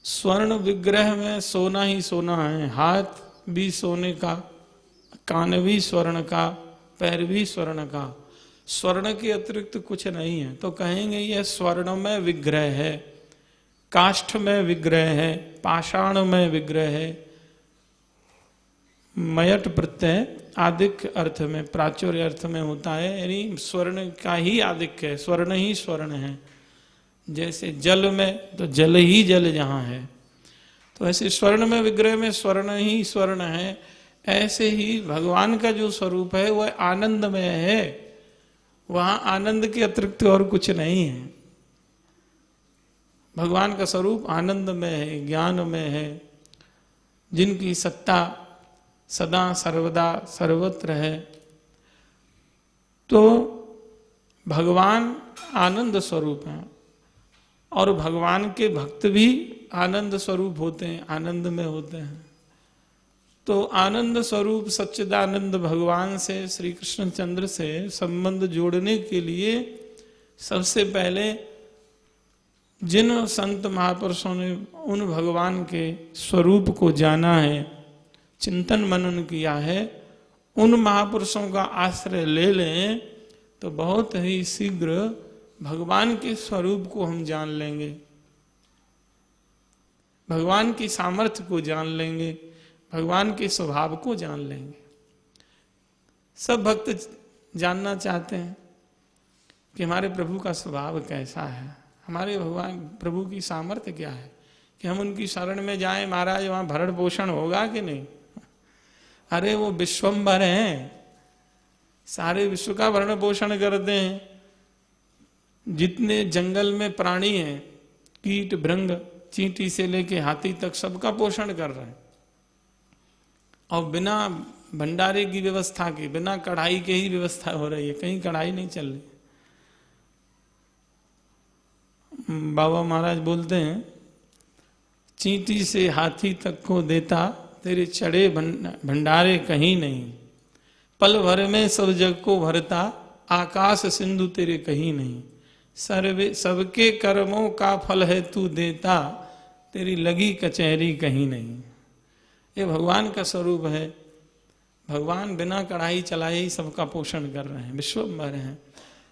स्वर्ण विग्रह में सोना ही सोना है, हाथ भी सोने का, कान भी स्वर्ण का, पैर भी स्वर्ण का, स्वर्ण के अतिरिक्त कुछ नहीं है। तो कहेंगे यह स्वर्ण में विग्रह है, काष्ठ में विग्रह है, पाषाण में विग्रह है। मयट प्रत्यय आदिक अर्थ में, प्राचुर्य अर्थ में होता है, यानी स्वर्ण का ही आदिक्य है, स्वर्ण ही स्वर्ण है। जैसे जल में तो जल ही जल जहां है, तो ऐसे स्वर्ण में विग्रह में स्वर्ण ही स्वर्ण है। ऐसे ही भगवान का जो स्वरूप है वह आनंदमय है, वहां आनंद के अतिरिक्त और कुछ नहीं है। भगवान का स्वरूप आनंदमय है, ज्ञानमय है, जिनकी सत्ता सदा सर्वदा सर्वत्र है। तो भगवान आनंद स्वरूप हैं और भगवान के भक्त भी आनंद स्वरूप होते हैं, आनंद में होते हैं। तो आनंद स्वरूप सच्चिदानंद भगवान से, श्री कृष्णचंद्र से संबंध जोड़ने के लिए सबसे पहले जिन संत महापुरुषों ने उन भगवान के स्वरूप को जाना है, चिंतन मनन किया है, उन महापुरुषों का आश्रय ले लें तो बहुत ही शीघ्र भगवान के स्वरूप को हम जान लेंगे, भगवान की सामर्थ्य को जान लेंगे, भगवान के स्वभाव को जान लेंगे। सब भक्त जानना चाहते हैं कि हमारे प्रभु का स्वभाव कैसा है, हमारे भगवान प्रभु की सामर्थ्य क्या है, कि हम उनकी शरण में जाएं, महाराज वहां भरण पोषण होगा कि नहीं। अरे वो विश्वम्भर हैं, सारे विश्व का भरण पोषण करते हैं। जितने जंगल में प्राणी हैं, कीट भृंग चींटी से लेके हाथी तक, सबका पोषण कर रहे हैं। और बिना भंडारे की व्यवस्था के, बिना कढ़ाई के ही व्यवस्था हो रही है, कहीं कढ़ाई नहीं चल रही। बाबा महाराज बोलते हैं, चींटी से हाथी तक को देता, तेरे चढ़े भंडारे कहीं नहीं। पल भर में सब जग को भरता, आकाश सिंधु तेरे कहीं नहीं। सर्वे सबके कर्मों का फल है तू देता, तेरी लगी कचहरी कहीं नहीं। ये भगवान का स्वरूप है। भगवान बिना कढ़ाई चलाए ही सबका पोषण कर रहे हैं, विश्वम्भर हैं।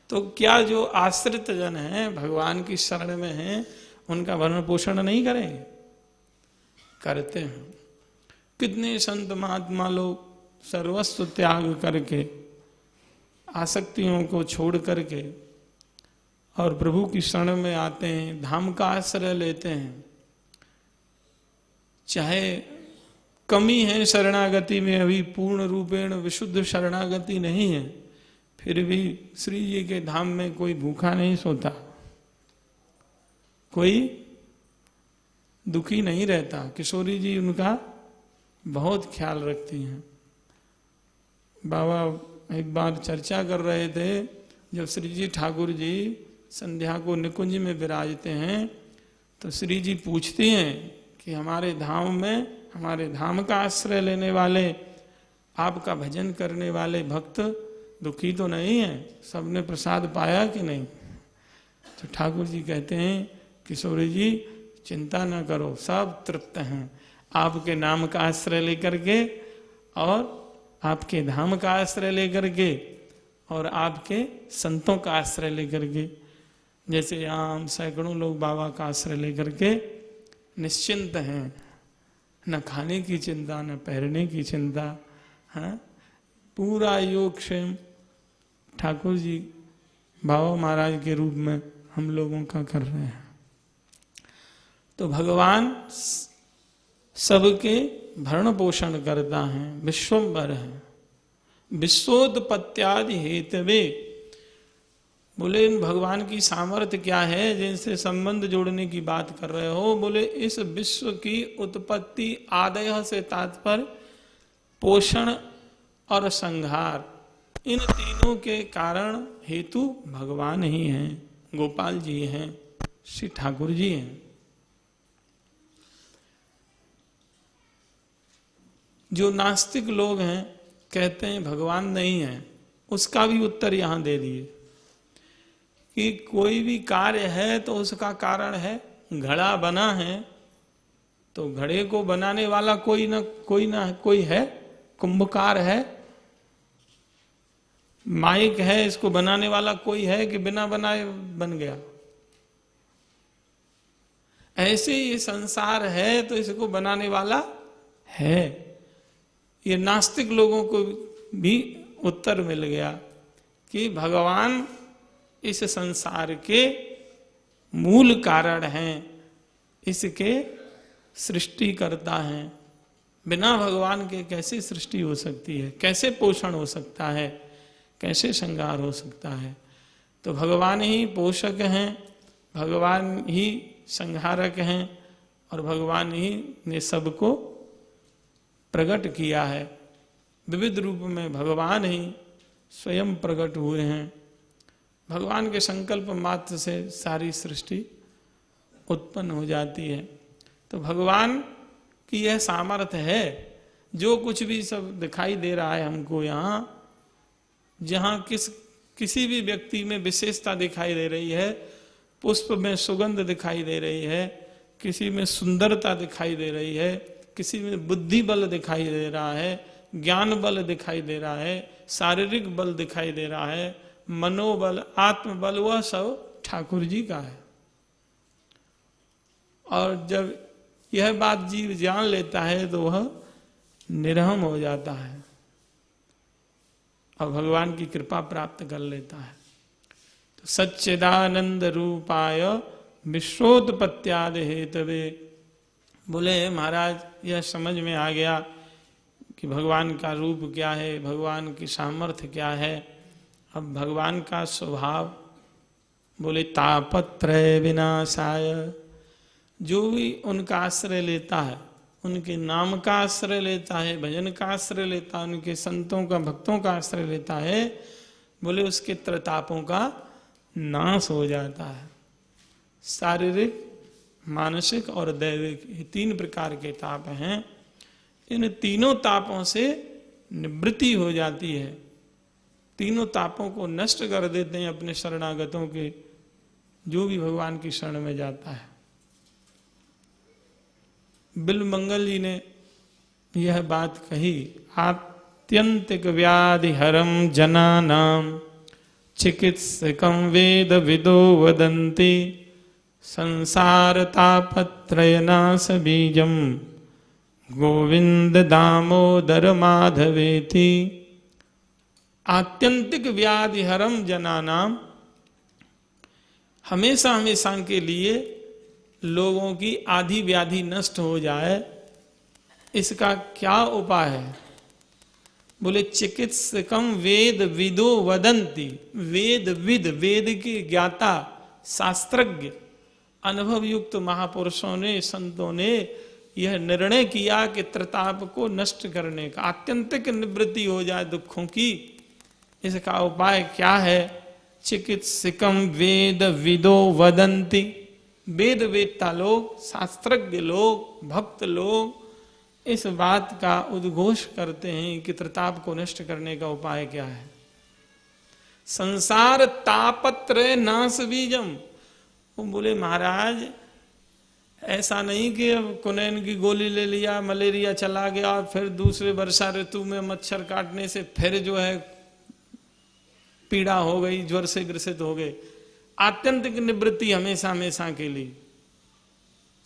तो क्या जो आश्रित जन हैं, भगवान की शरण में हैं, उनका भरण पोषण नहीं करेंगे? करते हैं। कितने संत महात्मा लोग सर्वस्व त्याग करके, आसक्तियों को छोड़ करके और प्रभु की शरण में आते हैं, धाम का आश्रय लेते हैं। चाहे कमी है शरणागति में, अभी पूर्ण रूपेण विशुद्ध शरणागति नहीं है, फिर भी श्री जी के धाम में कोई भूखा नहीं सोता, कोई दुखी नहीं रहता। किशोरी जी उनका बहुत ख्याल रखती हैं। बाबा एक बार चर्चा कर रहे थे, जब श्री जी ठाकुर जी संध्या को निकुंज में विराजते हैं, तो श्री जी पूछती हैं कि हमारे धाम में, हमारे धाम का आश्रय लेने वाले, आपका भजन करने वाले भक्त दुखी तो नहीं है, सबने प्रसाद पाया कि नहीं? तो ठाकुर जी कहते हैं, किशोरी जी चिंता न करो, सब तृप्त हैं। आपके नाम का आश्रय लेकर के और आपके धाम का आश्रय लेकर के और आपके संतों का आश्रय लेकर के। जैसे यहाँ हम सैकड़ों लोग बाबा का आश्रय लेकर के निश्चिंत हैं, न खाने की चिंता, न पहनने की चिंता, हाँ, पूरा योगक्षेम ठाकुर जी बाबा महाराज के रूप में हम लोगों का कर रहे हैं। तो भगवान सबके भरण पोषण करता है, विश्वम्भर है। विश्वोत्पत्त्यादि हेतवे, बोले इन भगवान की सामर्थ्य क्या है जिनसे संबंध जोड़ने की बात कर रहे हो? बोले इस विश्व की उत्पत्ति आदय से तात्पर्य पोषण और संहार, इन तीनों के कारण हेतु भगवान ही हैं, गोपाल जी हैं, श्री ठाकुर जी हैं। जो नास्तिक लोग हैं, कहते हैं भगवान नहीं है, उसका भी उत्तर यहां दे दिए कि कोई भी कार्य है तो उसका कारण है, घड़ा बना है तो घड़े को बनाने वाला कोई ना कोई है, कुंभकार है, माइक है, इसको बनाने वाला कोई है कि बिना बनाए बन गया? ऐसे ये संसार है तो इसको बनाने वाला है। ये नास्तिक लोगों को भी उत्तर मिल गया कि भगवान इस संसार के मूल कारण हैं, इसके सृष्टि करता है। बिना भगवान के कैसे सृष्टि हो सकती है, कैसे पोषण हो सकता है, कैसे श्रृंगार हो सकता है? तो भगवान ही पोषक हैं, भगवान ही संहारक हैं और भगवान ही ने सबको प्रकट किया है। विविध रूप में भगवान ही स्वयं प्रकट हुए हैं। भगवान के संकल्प मात्र से सारी सृष्टि उत्पन्न हो जाती है। तो भगवान की यह सामर्थ्य है, जो कुछ भी सब दिखाई दे रहा है हमको यहाँ, जहाँ किसी भी व्यक्ति में विशेषता दिखाई दे रही है, पुष्प में सुगंध दिखाई दे रही है, किसी में सुंदरता दिखाई दे रही है, किसी में बुद्धि बल दिखाई दे रहा है, ज्ञान बल दिखाई दे रहा है, शारीरिक बल दिखाई दे रहा है, मनोबल, आत्मबल, वह सब ठाकुर जी का है। और जब यह बात जीव जान लेता है तो वह निर्हम हो जाता है और भगवान की कृपा प्राप्त कर लेता है। तो सच्चिदानंद रूपाय विश्वोत्पत्त्यादि हेतवे, बोले महाराज यह समझ में आ गया कि भगवान का रूप क्या है, भगवान की सामर्थ्य क्या है। अब भगवान का स्वभाव, बोले तापत्रय विनाशाय, जो भी उनका आश्रय लेता है, उनके नाम का आश्रय लेता है, भजन का आश्रय लेता है, उनके संतों का, भक्तों का आश्रय लेता है, बोले उसके त्रतापों का नाश हो जाता है। शारीरिक, मानसिक और दैविक, ये 3 प्रकार के ताप हैं। इन तीनों तापों से निवृत्ति हो जाती है। तीनों तापों को नष्ट कर देते हैं अपने शरणागतों के, जो भी भगवान की शरण में जाता है। बिल्वमंगल जी ने यह बात कही, आत्यंतिक व्याधि हरम जनानाम चिकित्सकम वेद विदो वदन्ति संसार तापत्रय नाश बीजम गोविंद दामोदर माधवेति। आत्यंतिक व्याधि हरम जनानाम, हमेशा हमेशा के लिए लोगों की आधी व्याधि नष्ट हो जाए, इसका क्या उपाय है? बोले चिकित्सकम वेद विदो वदंती, वेद विद, वेद के ज्ञाता, शास्त्रज्ञ, अनुभव युक्त महापुरुषों ने, संतों ने यह निर्णय किया कि त्रिताप को नष्ट करने का, आत्यंतिक निवृत्ति हो जाए दुखों की, इसका उपाय क्या है? चिकित्सकम वेद विदो वदंती, वेद वेदता लोग, शास्त्रज्ञ लोग, भक्त लोग इस बात का उद्घोष करते हैं कि त्रिताप को नष्ट करने का उपाय क्या है? संसार तापत्रय नाश बीजम। वो बोले महाराज ऐसा नहीं कि अब कुनैन की गोली ले लिया, मलेरिया चला गया और फिर दूसरे वर्षा ऋतु में मच्छर काटने से फिर जो है पीड़ा हो गई, ज्वर से ग्रसित हो गए। आत्यंतिक निवृत्ति हमेशा हमेशा के लिए।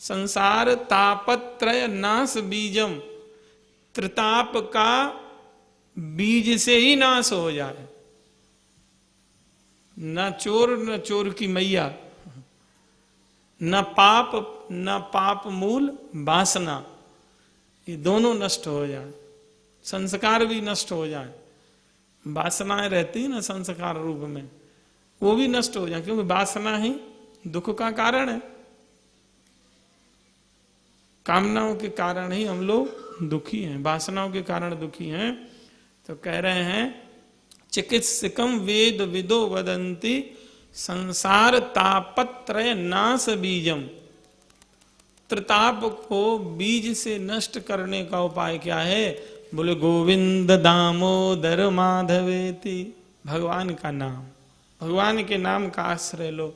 संसार तापत्रय नाश बीजम, त्रिताप का बीज से ही नाश हो जाए। न चोर की मैया, न पाप मूल वासना, ये दोनों नष्ट हो जाए, संस्कार भी नष्ट हो जाए। वासनाएं रहती है ना संस्कार रूप में, वो भी नष्ट हो जाए, क्योंकि वासना ही दुख का कारण है। कामनाओं के कारण ही हम लोग दुखी हैं, वासनाओं के कारण दुखी हैं। तो कह रहे हैं चिकित्सकम वेद विदो वदंती संसार तापत्रय नाश बीजम, त्रिताप को बीज से नष्ट करने का उपाय क्या है? बोले गोविंद दामोदर माधवेति, भगवान का नाम, भगवान के नाम का आश्रय लो।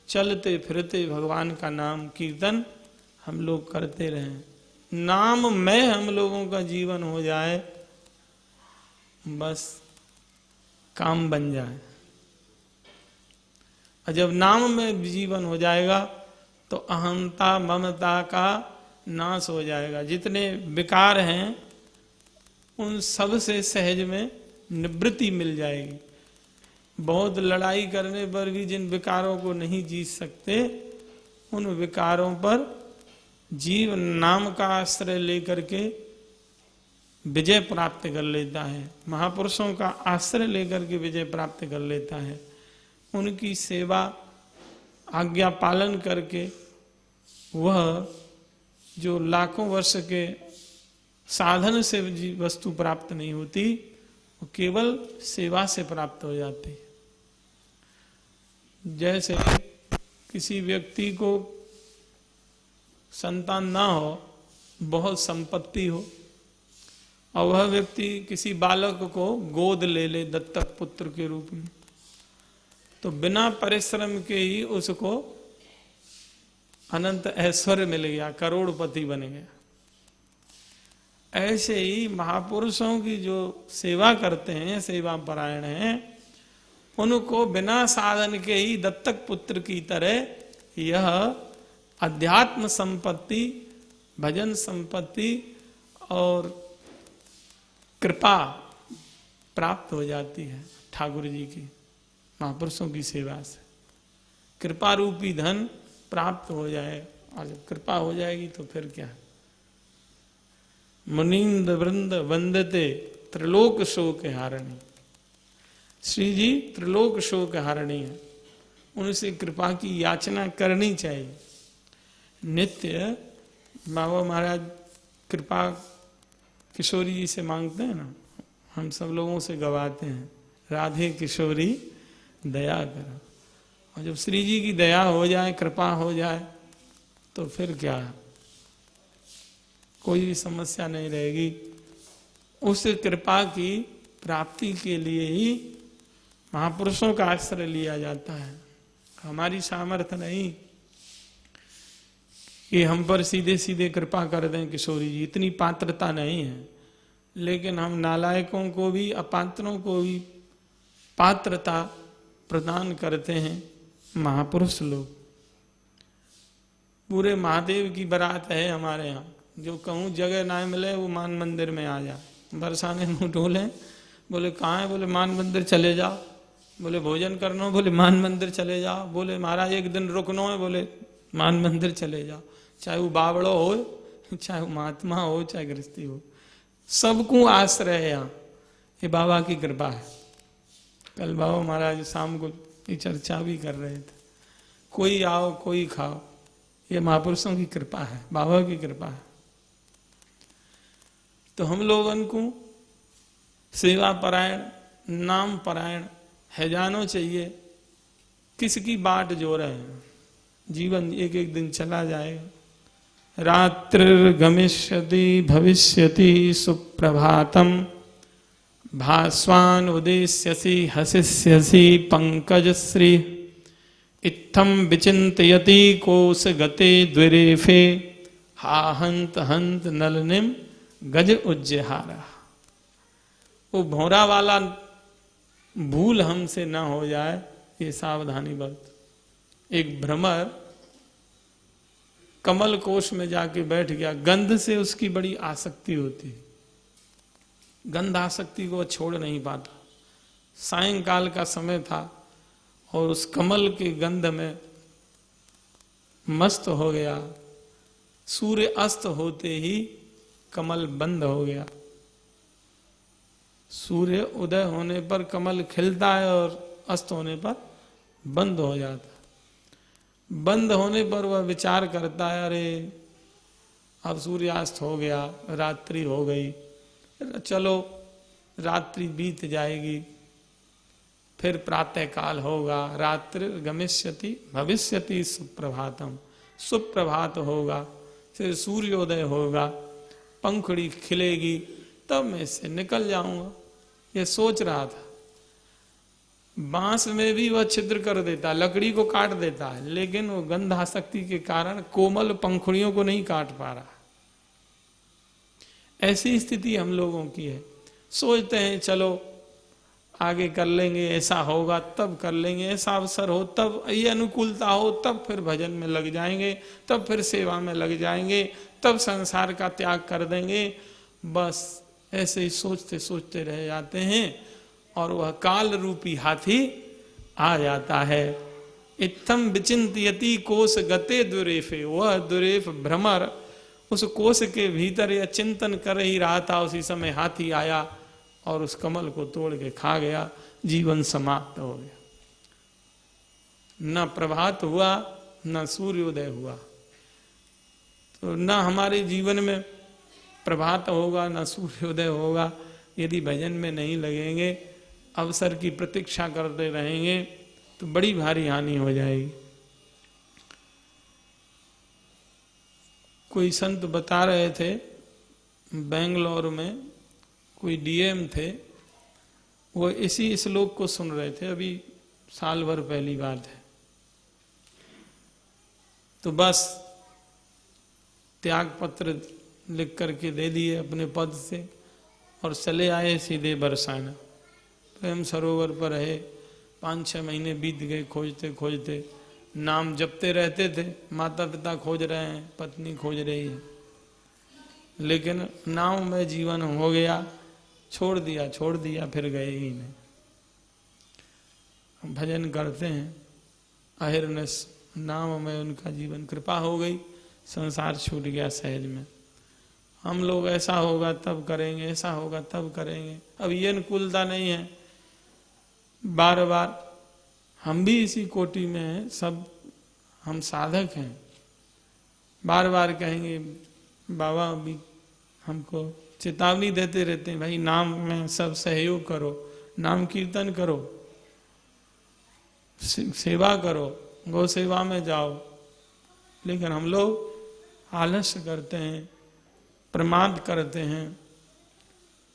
चलते फिरते भगवान का नाम कीर्तन हम लोग करते रहें। नाम में हम लोगों का जीवन हो जाए, बस काम बन जाए। और जब नाम में जीवन हो जाएगा तो अहंता ममता का नाश हो जाएगा। जितने विकार हैं उन सब से सहज में निवृत्ति मिल जाएगी। बहुत लड़ाई करने पर भी जिन विकारों को नहीं जीत सकते, उन विकारों पर जीव नाम का आश्रय लेकर के विजय प्राप्त कर लेता है। महापुरुषों का आश्रय लेकर के विजय प्राप्त कर लेता है। उनकी सेवा आज्ञा पालन करके वह जो लाखों वर्ष के साधन से वस्तु प्राप्त नहीं होती, वो केवल सेवा से प्राप्त हो जाती है। जैसे किसी व्यक्ति को संतान ना हो, बहुत संपत्ति हो, और वह व्यक्ति किसी बालक को गोद ले ले दत्तक पुत्र के रूप में, तो बिना परिश्रम के ही उसको अनंत ऐश्वर्य मिल गया, करोड़पति बन गया। ऐसे ही महापुरुषों की जो सेवा करते हैं, सेवा परायण हैं, उनको बिना साधन के ही दत्तक पुत्र की तरह यह अध्यात्म संपत्ति, भजन संपत्ति और कृपा प्राप्त हो जाती है। ठाकुर जी की, महापुरुषों की सेवा से कृपा रूपी धन प्राप्त हो जाए। और जब कृपा हो जाएगी तो फिर क्या, मुनींद्र वृंद वंदते त्रिलोक शोक हारिणी। श्री जी त्रिलोक शोक हारिणी है, उनसे कृपा की याचना करनी चाहिए नित्य। बाबा महाराज कृपा किशोरी जी से मांगते हैं ना, हम सब लोगों से गवाते हैं, राधे किशोरी दया करो। और जब श्री जी की दया हो जाए, कृपा हो जाए, तो फिर क्या, कोई भी समस्या नहीं रहेगी। उस कृपा की प्राप्ति के लिए ही महापुरुषों का आश्रय लिया जाता है। हमारी सामर्थ्य नहीं कि हम पर सीधे सीधे कृपा कर दें किशोरी जी, इतनी पात्रता नहीं है। लेकिन हम नालायकों को भी, अपात्रों को भी पात्रता प्रदान करते हैं महापुरुष लोग। पूरे महादेव की बारात है हमारे यहाँ, जो कहूँ जगह ना मिले वो मान मंदिर में आ जा। बरसाने मुँह ढोले, बोले कहाँ है, बोले मान मंदिर चले जाओ। बोले भोजन करना, बोले मान मंदिर चले जाओ। बोले महाराज एक दिन रुकनो है, बोले मान मंदिर चले जाओ। चाहे वो बावड़ो हो, चाहे वो महात्मा हो, चाहे गृहस्थी हो, सबको आश्रय है यहाँ। ये बाबा की कृपा है। कल बाबा महाराज शाम को ये चर्चा भी कर रहे थे, कोई आओ कोई खाओ, ये महापुरुषों की कृपा है, बाबा की कृपा है। तो हम लोगों को सेवा परायण, नाम परायण है जानो चाहिए। किसकी बाट जो रहे हैं, जीवन एक एक दिन चला जाएगा। रात्रिर्गमिष्यति भविष्यति सुप्रभातम, भास्वान उदेश्यसि हसिष्यसि पंकजश्री, इत्थम विचिन्तयति कोश गते द्विरेफे, हा हंत हंत नलनिम गज उज्जहारा। वो भौरा वाला भूल हमसे ना हो जाए, ये सावधानी बरत। एक भ्रमर कमल कोश में जाके बैठ गया, गंध से उसकी बड़ी आसक्ति होती है, गंध आसक्ति को छोड़ नहीं पाता। सायंकाल का समय था और उस कमल के गंध में मस्त हो गया। सूर्य अस्त होते ही कमल बंद हो गया। सूर्य उदय होने पर कमल खिलता है और अस्त होने पर बंद हो जाता है। बंद होने पर वह विचार करता है, अरे अब सूर्यास्त हो गया, रात्रि हो गई, चलो रात्रि बीत जाएगी, फिर प्रातः काल होगा। रात्रि गमिष्यति भविष्यति सुप्रभातम, सुप्रभात होगा, फिर सूर्योदय होगा, पंखुड़ी खिलेगी, तब मैं इससे निकल जाऊंगा। ये सोच रहा था। बांस में भी वह छिद्र कर देता, लकड़ी को काट देता है, लेकिन वो गंधासक्ति के कारण कोमल पंखुड़ियों को नहीं काट पा रहा। ऐसी स्थिति हम लोगों की है। सोचते हैं चलो आगे कर लेंगे, ऐसा होगा तब कर लेंगे, ऐसा अवसर हो तब, ये अनुकूलता हो तब फिर भजन में लग जाएंगे, तब फिर सेवा में लग जाएंगे, तब संसार का त्याग कर देंगे। बस ऐसे ही सोचते सोचते रह जाते हैं और वह काल रूपी हाथी आ जाता है। इत्थम विचिंतयति कोश गते दुरेफे, वह दुरेफ भ्रमर उस कोश के भीतर यह चिंतन कर ही रहा था, उसी समय हाथी आया और उस कमल को तोड़ के खा गया, जीवन समाप्त हो गया। न प्रभात हुआ न सूर्योदय हुआ। तो न हमारे जीवन में प्रभात होगा न सूर्योदय होगा यदि भजन में नहीं लगेंगे, अवसर की प्रतीक्षा करते रहेंगे तो बड़ी भारी हानि हो जाएगी। कोई संत बता रहे थे, बेंगलोर में कोई डीएम थे, वो इसी श्लोक को सुन रहे थे, अभी साल भर पहली बात है। तो बस त्याग पत्र लिख करके दे दिए अपने पद से और चले आए सीधे बरसाना। प्रेम सरोवर पर रहे, 5-6 महीने बीत गए खोजते खोजते, नाम जपते रहते थे, माता पिता खोज रहे हैं, पत्नी खोज रही है, लेकिन नाम में जीवन हो गया, छोड़ दिया फिर गए ही नहीं। भजन करते हैं, अहिर्निश नाम में उनका जीवन, कृपा हो गई, संसार छूट गया सहज में। हम लोग ऐसा होगा तब करेंगे, ऐसा होगा तब करेंगे, अब ये अनुकूलता नहीं है। बार बार हम भी इसी कोटि में हैं, सब हम साधक हैं, बार बार कहेंगे, बाबा भी हमको चेतावनी देते रहते हैं, भाई नाम में सब सहयोग करो, नाम कीर्तन करो, सेवा करो, गौ सेवा में जाओ। लेकिन हम लोग आलस्य करते हैं, प्रमाद करते हैं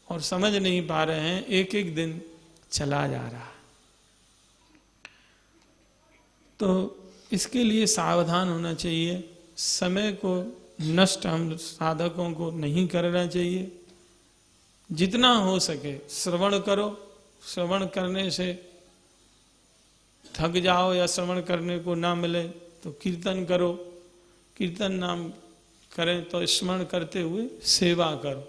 और समझ नहीं पा रहे हैं, एक एक दिन चला जा रहा। तो इसके लिए सावधान होना चाहिए, समय को नष्ट हम साधकों को नहीं करना चाहिए। जितना हो सके श्रवण करो, श्रवण करने से थक जाओ या श्रवण करने को ना मिले तो कीर्तन करो, कीर्तन नाम करें तो स्मरण करते हुए सेवा करो,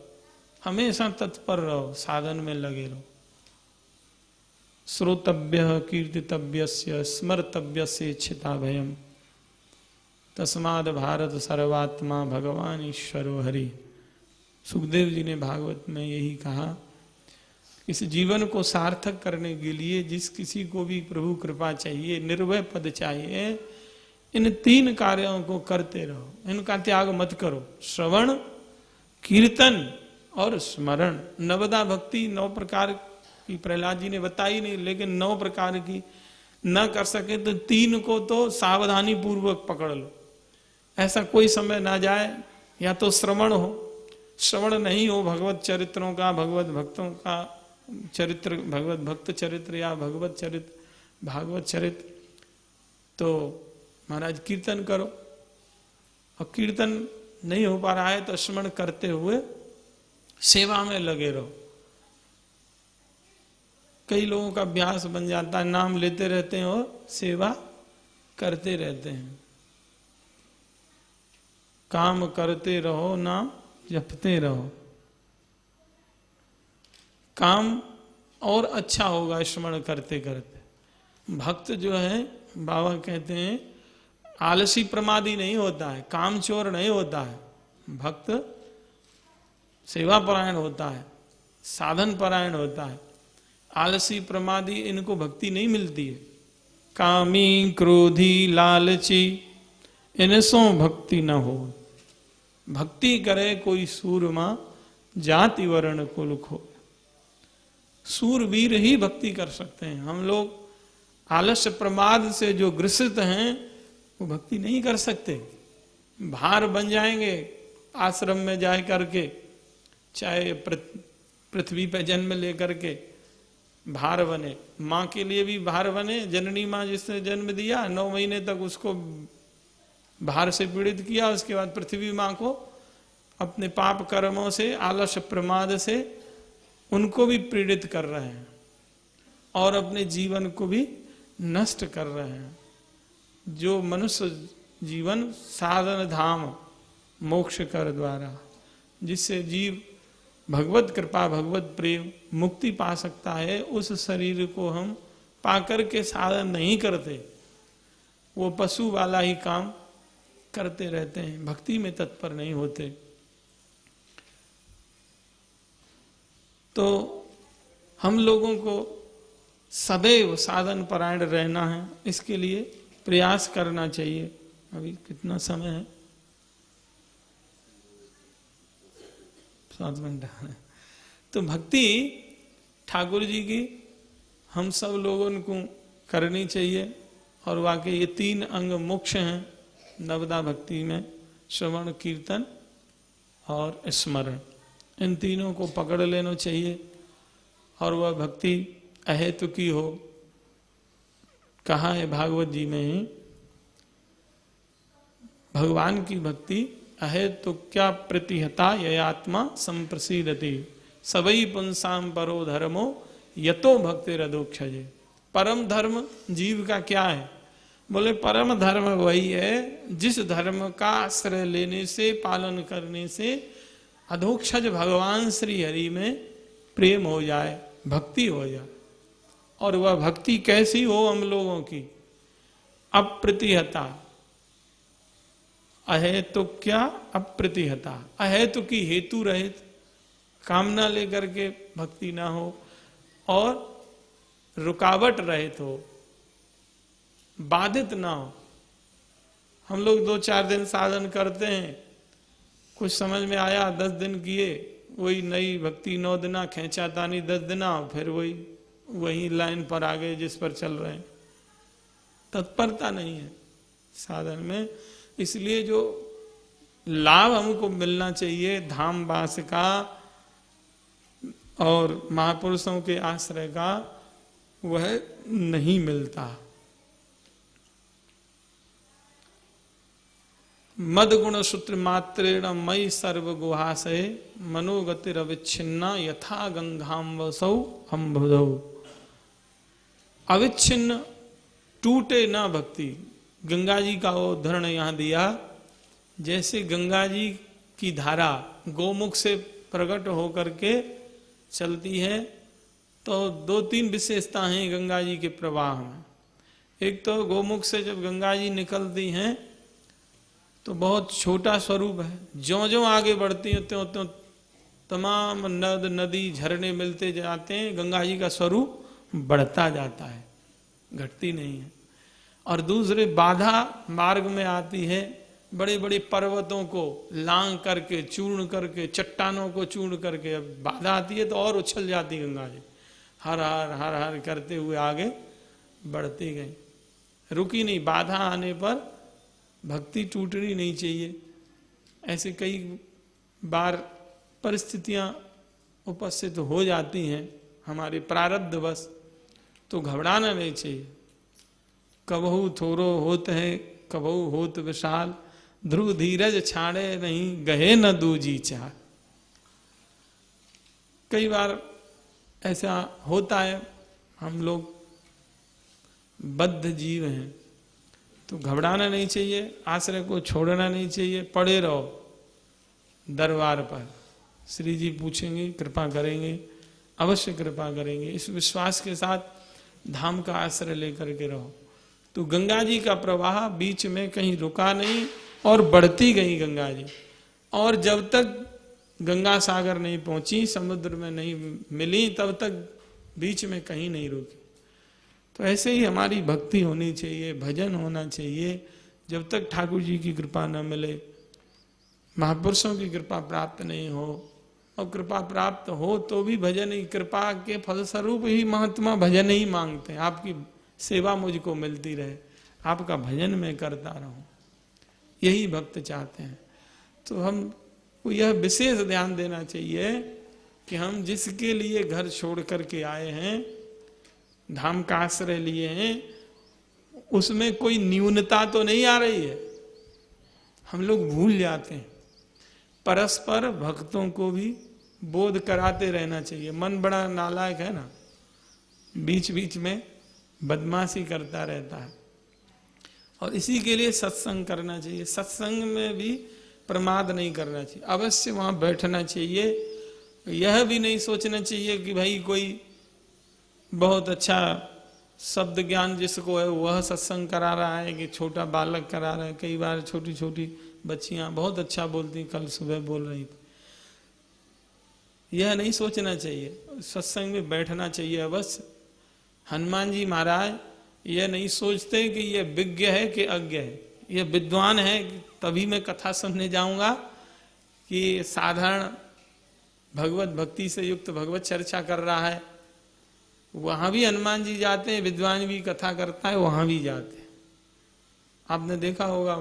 हमेशा तत्पर रहो, साधन में लगे रहो। श्रोतव्य कीर्तितव्यस्य स्मर्तव्यस्य इच्छिता भयम, तस्माद भारत सर्वात्मा भगवान ईश्वरो हरि। सुखदेव जी ने भागवत में यही कहा, इस जीवन को सार्थक करने के लिए जिस किसी को भी प्रभु कृपा चाहिए, निर्भय पद चाहिए, इन 3 कार्यों को करते रहो, इनका त्याग मत करो। श्रवण, कीर्तन और स्मरण। नवदा भक्ति 9 प्रकार की प्रहलाद जी ने बताई नहीं, लेकिन 9 प्रकार की न कर सके तो 3 को तो सावधानी पूर्वक पकड़ लो, ऐसा कोई समय ना जाए। या तो श्रवण हो, श्रवण नहीं हो भगवत चरित्रों का, भगवत भक्तों का चरित्र, भगवत भक्त चरित्र या भगवत चरित्र, भागवत चरित्र, तो महाराज कीर्तन करो। और कीर्तन नहीं हो पा रहा है तो स्मरण करते हुए सेवा में लगे रहो। कई लोगों का अभ्यास बन जाता है, नाम लेते रहते हैं और सेवा करते रहते हैं। काम करते रहो, नाम जपते रहो, काम और अच्छा होगा स्मरण करते करते। भक्त जो है बाबा कहते हैं आलसी प्रमादी नहीं होता है, कामचोर नहीं होता है, भक्त सेवा परायण होता है, साधन परायण होता है। आलसी प्रमादी इनको भक्ति नहीं मिलती है। कामी क्रोधी लालची इनसों भक्ति न हो। भक्ति करे कोई सूरमा जाति वर्ण कुल खो। सूरवीर ही भक्ति कर सकते हैं। हम लोग आलस्य प्रमाद से जो ग्रसित हैं वो भक्ति नहीं कर सकते, भार बन जाएंगे। आश्रम में जाए करके, चाहे पृथ्वी पे जन्म लेकर के भार बने, माँ के लिए भी भार बने। जननी माँ जिसने जन्म दिया 9 महीने तक उसको भार से पीड़ित किया, उसके बाद पृथ्वी माँ को अपने पाप कर्मों से, आलस्य प्रमाद से उनको भी पीड़ित कर रहे हैं और अपने जीवन को भी नष्ट कर रहे हैं। जो मनुष्य जीवन साधन धाम मोक्ष कर द्वारा, जिससे जीव भगवत कृपा, भगवत प्रेम, मुक्ति पा सकता है, उस शरीर को हम पाकर के साधन नहीं करते, वो पशु वाला ही काम करते रहते हैं, भक्ति में तत्पर नहीं होते। तो हम लोगों को सदैव साधन परायण रहना है, इसके लिए प्रयास करना चाहिए। अभी कितना समय है? 7 मिनट। तो भक्ति ठाकुर जी की हम सब लोगों को करनी चाहिए, और वाकई ये 3 अंग मोक्ष हैं नवदा भक्ति में, श्रवण, कीर्तन और स्मरण। इन तीनों को पकड़ लेना चाहिए, और वह भक्ति अहेतु की हो। कहा है भागवत जी में ही, भगवान की भक्ति अहेतु क्या प्रतिहता ययात्मा संप्रसीदति, सबई पुंसाम परो धर्मो यतो भक्ति रदोक्षजे। परम धर्म जीव का क्या है? बोले परम धर्म वही है जिस धर्म का आश्रय लेने से, पालन करने से अधोक्षज भगवान श्री हरि में प्रेम हो जाए, भक्ति हो जाए। और वह भक्ति कैसी हो हम लोगों की? अप्रतिहता, अहेतु क्या अप्रतिहता, अहेतु की हेतु रहित, कामना लेकर के भक्ति ना हो, और रुकावट रहित हो, बाधित ना हो। हम लोग 2-4 दिन साधन करते हैं, कुछ समझ में आया, 10 दिन किए, वही नई भक्ति 9 दिना, खींचा तानी 10 दिना, फिर वही लाइन पर आ गए जिस पर चल रहे हैं। तत्परता नहीं है साधन में। इसलिए जो लाभ हमको मिलना चाहिए धाम वास का और महापुरुषों के आश्रय का, वह नहीं मिलता। मद गुण सूत्र मात्रेण मई सर्व गुहाशय, मनोगतिरविच्छिन्ना यथा गंगाम वसौ अम्बुधौ। अविच्छिन्न, टूटे ना भक्ति। गंगा जी का उदाहरण यहां दिया, जैसे गंगा जी की धारा गोमुख से प्रकट होकर के चलती है, तो 2-3 विशेषता हैं गंगा जी के प्रवाह में। एक तो गोमुख से जब गंगा जी निकलती हैं तो बहुत छोटा स्वरूप है, ज्यों ज्यों आगे बढ़ती हैं त्यों त्यों तमाम नद नदी झरने मिलते जाते हैं, गंगा जी का स्वरूप बढ़ता जाता है, घटती नहीं है। और दूसरे बाधा मार्ग में आती है, बड़े बड़े पर्वतों को लांग करके, चूर्ण करके, चट्टानों को चूर्ण करके, अब बाधा आती है तो और उछल जाती गंगा जी, हर हर हर हर करते हुए आगे बढ़ती गई, रुकी नहीं। बाधा आने पर भक्ति टूटनी नहीं चाहिए। ऐसे कई बार परिस्थितियां उपस्थित हो जाती हैं हमारे प्रारब्ध बस, तो घबराना नहीं चाहिए। कबहू थोरो होत है, कबहू होत विशाल, ध्रुव धीरज छाड़े नहीं, गहे न दूजी चाह। कई बार ऐसा होता है, हम लोग बद्ध जीव हैं, तो घबराना नहीं चाहिए, आश्रय को छोड़ना नहीं चाहिए, पड़े रहो दरबार पर। श्री जी पूछेंगे, कृपा करेंगे, अवश्य कृपा करेंगे। इस विश्वास के साथ धाम का आश्रय लेकर के रहो। तो गंगा जी का प्रवाह बीच में कहीं रुका नहीं और बढ़ती गई गंगा जी, और जब तक गंगा सागर नहीं पहुंची, समुद्र में नहीं मिली, तब तक बीच में कहीं नहीं रुकी। तो ऐसे ही हमारी भक्ति होनी चाहिए, भजन होना चाहिए। जब तक ठाकुर जी की कृपा न मिले, महापुरुषों की कृपा प्राप्त नहीं हो, और कृपा प्राप्त हो तो भी भजन ही, कृपा के फलस्वरूप ही महात्मा भजन ही मांगते हैं। आपकी सेवा मुझको मिलती रहे, आपका भजन मैं करता रहूं, यही भक्त चाहते हैं। तो हमको यह विशेष ध्यान देना चाहिए कि हम जिसके लिए घर छोड़ करके आए हैं, धाम का आश्रय लिए हैं, उसमें कोई न्यूनता तो नहीं आ रही है। हम लोग भूल जाते हैं, परस्पर भक्तों को भी बोध कराते रहना चाहिए। मन बड़ा नालायक है ना, बीच बीच में बदमाशी करता रहता है, और इसी के लिए सत्संग करना चाहिए। सत्संग में भी प्रमाद नहीं करना चाहिए, अवश्य वहां बैठना चाहिए। यह भी नहीं सोचना चाहिए कि भाई कोई बहुत अच्छा शब्द ज्ञान जिसको है वह सत्संग करा रहा है, कि छोटा बालक करा रहा है। कई बार छोटी छोटी बच्चियां बहुत अच्छा बोलती, कल सुबह बोल रही थी। यह नहीं सोचना चाहिए, सत्संग में बैठना चाहिए अवश्य। हनुमान जी महाराज यह नहीं सोचते कि यह विज्ञ है कि अज्ञ है, यह विद्वान है तभी मैं कथा सुनने जाऊंगा, कि साधारण भगवत भक्ति से युक्त भगवत चर्चा कर रहा है। वहां भी हनुमान जी जाते हैं, विद्वान भी कथा करता है, वहां भी जाते हैं। आपने देखा होगा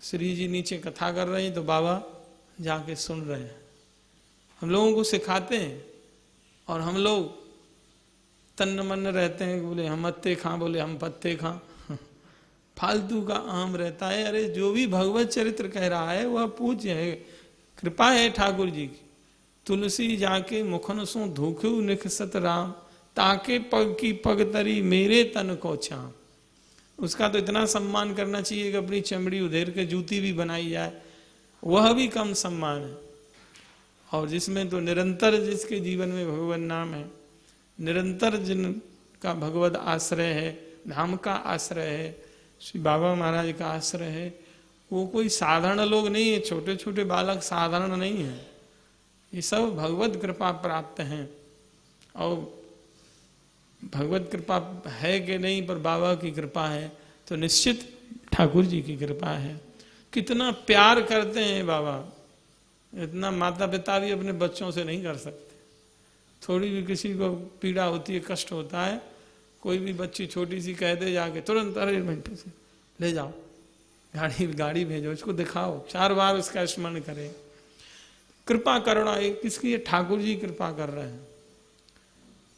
श्री जी नीचे कथा कर रहे हैं तो बाबा जाके सुन रहे हैं। हम लोगों को सिखाते हैं और हम लोग तन्न मन रहते हैं, बोले हम अत्ते खां, बोले हम पत्ते खां, फालतू का आम रहता है। अरे जो भी भगवत चरित्र कह रहा है वह पूज्य है, कृपा है ठाकुर जी की। तुलसी जाके मुखन सो धोख्यू निखसत राम, ताके पग की पग तरी मेरे तन को छाम। उसका तो इतना सम्मान करना चाहिए कि अपनी चमड़ी उधेर के जूती भी बनाई जाए, वह भी कम सम्मान है। और जिसमें तो निरंतर जिसके जीवन में भगवान नाम है, निरंतर जिनका भगवत आश्रय है, धाम का आश्रय है, श्री बाबा महाराज का आश्रय है, वो कोई साधारण लोग नहीं है। छोटे छोटे बालक साधारण नहीं है, ये सब भगवत कृपा प्राप्त हैं। और भगवत कृपा है कि नहीं, पर बाबा की कृपा है तो निश्चित ठाकुर जी की कृपा है। कितना प्यार करते हैं बाबा, इतना माता पिता भी अपने बच्चों से नहीं कर सकते। थोड़ी भी किसी को पीड़ा होती है, कष्ट होता है, कोई भी बच्ची छोटी सी कह दे जाके तुरंत अरे मिनट से ले जाओ, गाड़ी भेजो, इसको दिखाओ, 4 बार उसका स्मरण करे। कृपा करुणा किसकी है? ठाकुर जी कृपा कर रहे हैं।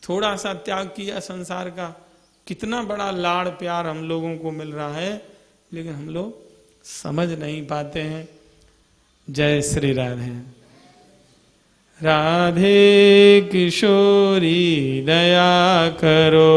थोड़ा सा त्याग किया संसार का, कितना बड़ा लाड़ प्यार हम लोगों को मिल रहा है, लेकिन हम लोग समझ नहीं पाते हैं। जय श्री राधे। राधे किशोरी दया करो।